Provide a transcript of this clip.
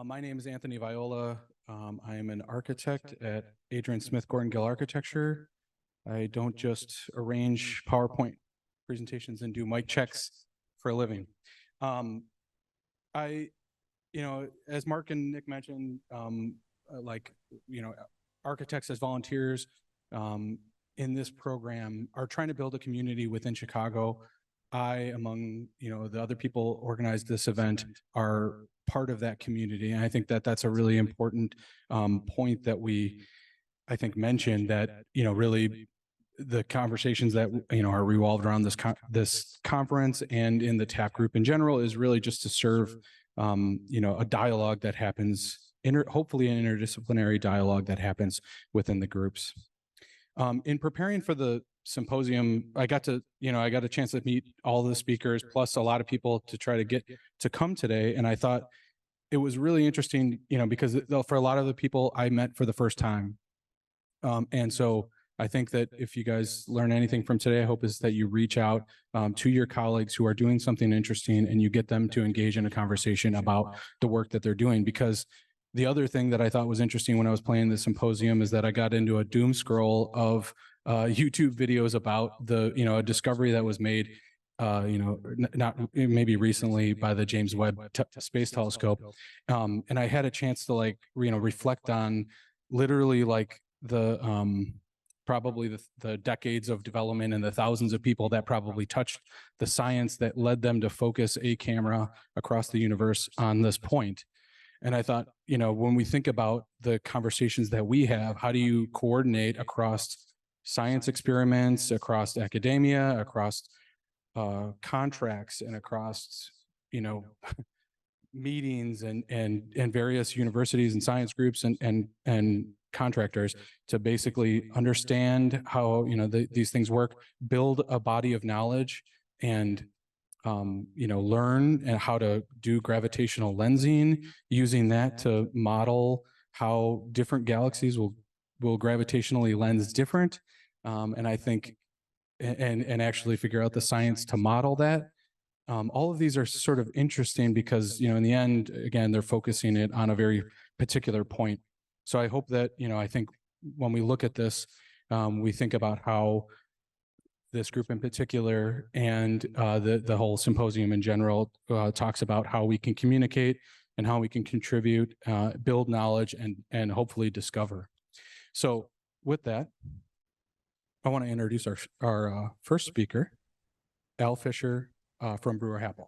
My name is Anthony Viola. I am an architect at Adrian Smith Gordon Gill Architecture. I don't just arrange PowerPoint presentations and do mic checks for a living. I, as Mark and Nick mentioned, architects as volunteers in this program are trying to build a community within Chicago. I, among the other people organized this event, are part of that community, and I think that that's a really important point that I think mentioned, that really the conversations that are revolved around this conference and in the TAP group in general is really just to serve a dialogue that happens, hopefully an interdisciplinary dialogue that happens within the groups. In preparing for the symposium, I got a chance to meet all the speakers, plus a lot of people to try to get to come today. And I thought it was really interesting, because for a lot of the people I met for the first time. And so I think that if you guys learn anything from today, I hope is that you reach out to your colleagues who are doing something interesting and you get them to engage in a conversation about the work that they're doing. Because the other thing that I thought was interesting when I was planning the symposium is that I got into a doom scroll of YouTube videos about a discovery that was made, not maybe recently by the James Webb Space Telescope. And I had a chance to reflect on literally probably the decades of development and the thousands of people that probably touched the science that led them to focus a camera across the universe on this point. And I thought, when we think about the conversations that we have, how do you coordinate across science experiments, across academia, across contracts, and across, meetings and various universities and science groups and contractors to basically understand how, these things work, build a body of knowledge, and learn and how to do gravitational lensing, using that to model how different galaxies will gravitationally lens different. And I think, and actually figure out the science to model that. All of these are sort of interesting because, in the end, again, they're focusing it on a very particular point. So I hope that, I think when we look at this, we think about how this group in particular and the whole symposium in general talks about how we can communicate and how we can contribute, build knowledge, and hopefully discover. So with that, I want to introduce our first speaker, Al Fisher from Brewer Happel.